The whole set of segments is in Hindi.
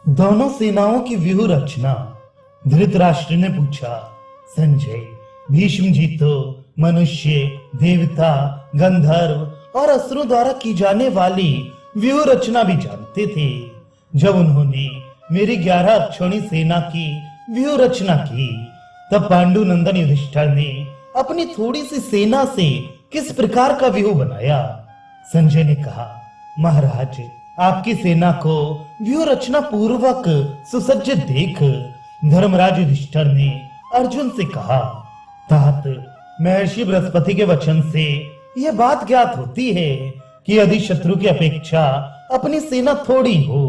दोनों सेनाओं की व्यूह रचना। धृतराष्ट्र ने पूछा, संजय, भीष्म जी तो मनुष्य, देवता, गंधर्व और असुरों द्वारा की जाने वाली व्यूह रचना भी जानते थे। जब उन्होंने मेरी 11 अक्षौणी सेना की व्यूह रचना की, तब पांडु नंदन युधिष्ठिर ने अपनी थोड़ी सी सेना से किस प्रकार का व्यूह बनाया। संजय ने कहा, महाराज, आपकी सेना को व्यूह रचना पूर्वक सुसज्जित देख धर्मराज युधिष्ठिर ने अर्जुन से कहा, तात, महर्षि बृहस्पति के वचन से यह बात ज्ञात होती है कि यदि शत्रु की अपेक्षा अपनी सेना थोड़ी हो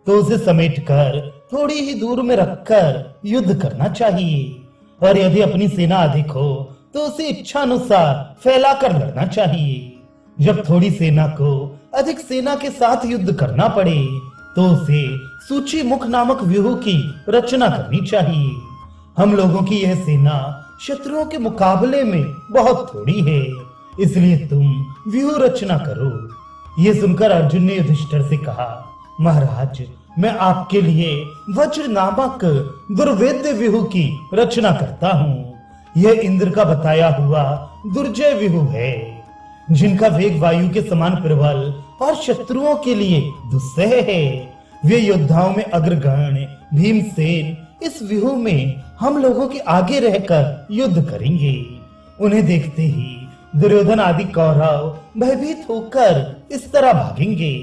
तो उसे समेटकर थोड़ी ही दूर में रखकर युद्ध करना चाहिए, और यदि अपनी सेना अधिक हो तो उसे इच्छा अनुसार फैलाकर लड़ना चाहिए। जब थोड़ी सेना को अधिक सेना के साथ युद्ध करना पड़े तो उसे सूची मुख नामक व्यूह की रचना करनी चाहिए। हम लोगों की यह सेना शत्रुओं के मुकाबले में बहुत थोड़ी है, इसलिए तुम व्यूह रचना करो। यह सुनकर अर्जुन ने युधिष्ठिर से कहा, महाराज, मैं आपके लिए वज्र नामक दुर्वेद्य व्यूह की रचना करता हूँ। यह इंद्र का बताया हुआ दुर्जय व्यूह है, जिनका वेग वायु के समान प्रबल और शत्रुओं के लिए दुस्सह है। वे योद्धाओं में अग्रगण्य भीमसेन इस व्यूह में हम लोगों के आगे रहकर युद्ध करेंगे। उन्हें देखते ही दुर्योधन आदि कौरव भयभीत होकर इस तरह भागेंगे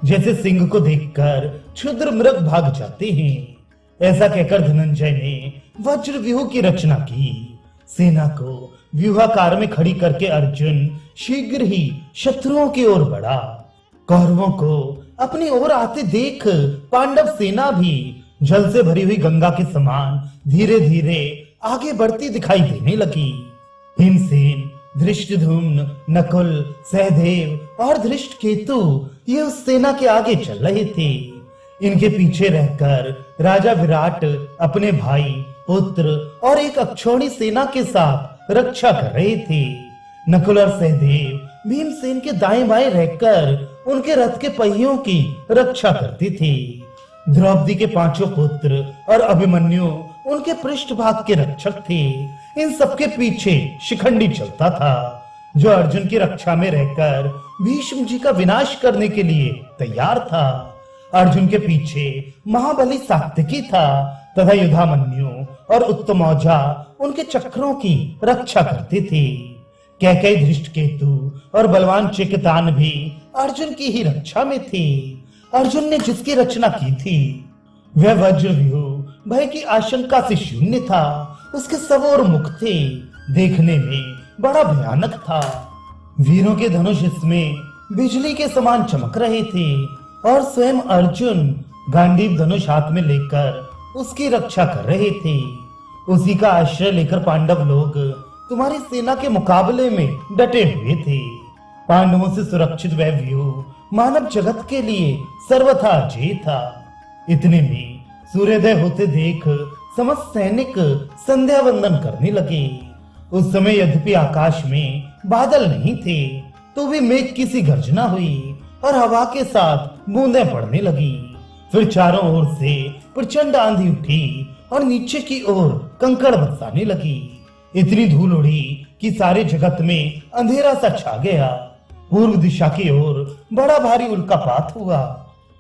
जैसे सिंह को देखकर क्षुद्र मृग भाग जाते हैं। ऐसा कहकर धनंजय ने वज्र व्यूह की रचना की। सेना को व्यूहाकार में खड़ी करके अर्जुन शीघ्र ही शत्रुओं की ओर बढ़ा। कौरवों को अपनी ओर आते देख पांडव सेना भी जल से भरी हुई गंगा के समान धीरे धीरे आगे बढ़ती दिखाई देने लगी। भीमसेन, धृष्टद्युम्न, नकुल, सहदेव और धृष्टकेतु ये उस सेना के आगे चल रहे थे। इनके पीछे रहकर राजा विराट अपने भाई, पुत्र और एक अक्षौणी सेना के साथ रक्षा कर रहे थे। नकुल और सहदेव भीमसेन के दाएं बाएं रहकर उनके रथ के पहियों की रक्षा करते थे। द्रौपदी के 5 पुत्र और अभिमन्यु उनके पृष्ठभाग के रक्षक थे। इन सबके पीछे शिखंडी चलता था, जो अर्जुन की रक्षा में रहकर भीष्म जी का विनाश करने के लिए तैयार था। अर्जुन के पीछे महाबली सात्यकी था तथा युधामन्यु और उत्तमौजा उनके चक्रों की रक्षा करते थे। कैकेयी, धृष्टकेतु और बलवान चिकतान भी अर्जुन की ही रक्षा में थे। अर्जुन ने जिसकी रचना की थी वह वज्र व्यूह भय की आशंका से शून्य था। उसके सब ओर मुख थे, देखने में बड़ा भयानक था। वीरों के धनुष इसमें बिजली के समान चमक रहे थे और स्वयं अर्जुन गांडीव धनुष हाथ में लेकर उसकी रक्षा कर रहे थे। उसी का आश्रय लेकर पांडव लोग तुम्हारी सेना के मुकाबले में डटे हुए थे। पांडवों से सुरक्षित वह व्यूह मानव जगत के लिए सर्वथा अजेय था। इतने में सूर्योदय होते देख समस्त सैनिक संध्या वंदन करने लगे। उस समय यद्यपि आकाश में बादल नहीं थे तो भी मेघ की सी गर्जना हुई और हवा के साथ बूंदें पड़ने लगी। फिर चारों ओर से प्रचंड आंधी उठी और नीचे की ओर कंकड़ बरसाने लगी। इतनी धूल उड़ी कि सारे जगत में अंधेरा सा छा गया। पूर्व दिशा की ओर बड़ा भारी उल्कापात हुआ।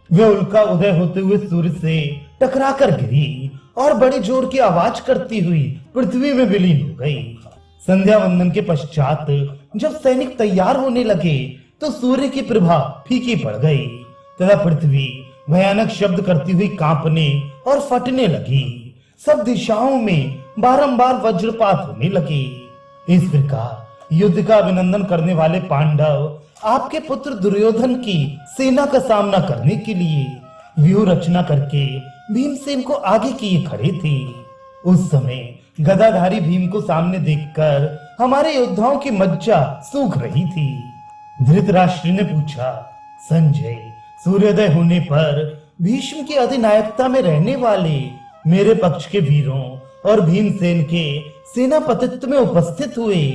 वह उल्का उदय होते हुए सूर्य से टकराकर गिरी और बड़ी जोर की आवाज करती हुई पृथ्वी में विलीन हो गई। संध्या वंदन के पश्चात जब सैनिक तैयार होने लगे तो सूर्य की प्रभा फीकी पड़ गई तथा पृथ्वी भयानक शब्द करती हुई कांपने और फटने लगी। सब दिशाओं में बारंबार वज्रपात होने लगे। इस प्रकार युद्ध का अभिनंदन करने वाले पांडव आपके पुत्र दुर्योधन की सेना का सामना करने के लिए व्यूह रचना करके भीमसेन को आगे किए खड़े थे। उस समय गदाधारी भीम को सामने देखकर हमारे योद्धाओं की मज्जा सूख रही थी। धृतराष्ट्र ने पूछा, संजय, सूर्योदय होने पर भीष्म की अधिनायकता में रहने वाले मेरे पक्ष के वीरों और भीमसेन के सेनापतित्व में उपस्थित हुए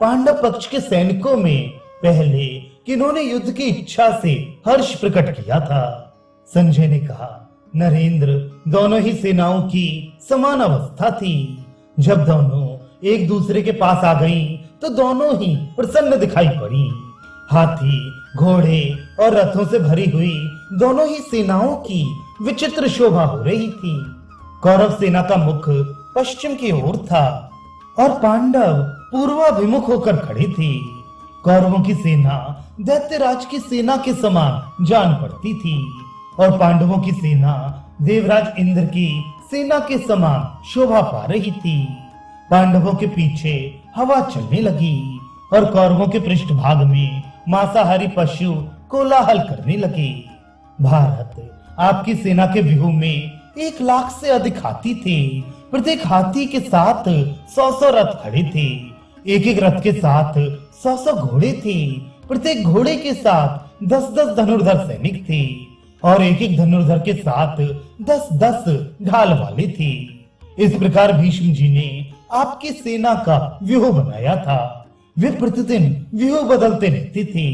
पांडव पक्ष के सैनिकों में पहले किन्होंने युद्ध की इच्छा से हर्ष प्रकट किया था? संजय ने कहा, नरेंद्र दोनों ही सेनाओं की समान अवस्था थी। जब दोनों एक दूसरे के पास आ गईं, तो दोनों ही प्रसन्न दिखाई पड़ी। हाथी, घोड़े और रथों से भरी हुई दोनों ही सेनाओं की विचित्र शोभा हो रही थी। कौरव सेना का मुख पश्चिम की ओर था और पांडव पूर्वाभिमुख होकर खड़े थे। कौरवों की सेना दैत्यराज की सेना के समान जान पड़ती थी और पांडवों की सेना देवराज इंद्र की सेना के समान शोभा पा रही थी। पांडवों के पीछे हवा चलने लगी और कौरवों के पृष्ठभाग में मांसाहारी पशु कोलाहल करने लगे। भारत, आपकी सेना के व्यूह में 1 लाख से अधिक हाथी थे। प्रत्येक हाथी के साथ 100 रथ खड़े थे। एक रथ के साथ 100 घोड़े थे। प्रत्येक घोड़े के साथ 10 धनुर्धर सैनिक थे और एक धनुर्धर के साथ 10 ढाल वाले थे। इस प्रकार भीष्म जी ने आपकी सेना का व्यूह बनाया था। वे प्रतिदिन व्यूह बदलते रहते थे।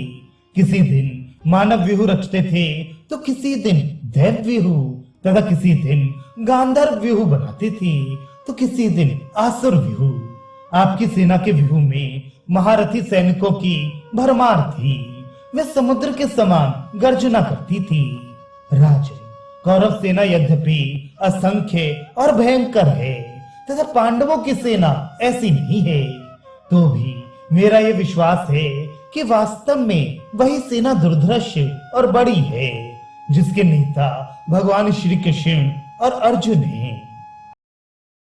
किसी दिन मानव व्यूह रचते थे, तो किसी दिन दैव व्यूह, तथा किसी दिन गांधर्व व्यूह बनाते थे, तो किसी दिन आसुर व्यूह। आपकी सेना के व्यूह में महारथी सैनिकों की भरमार थी। वे समुद्र के समान गर्जना करती थी। राजन, कौरव सेना यद्यपि असंख्य और भयंकर है, तथा पांडवों की सेना ऐसी नहीं है, तो भी मेरा यह विश्वास है कि वास्तव में वही सेना दुर्धर्ष और बड़ी है, जिसके नेता भगवान श्री कृष्ण और अर्जुन हैं।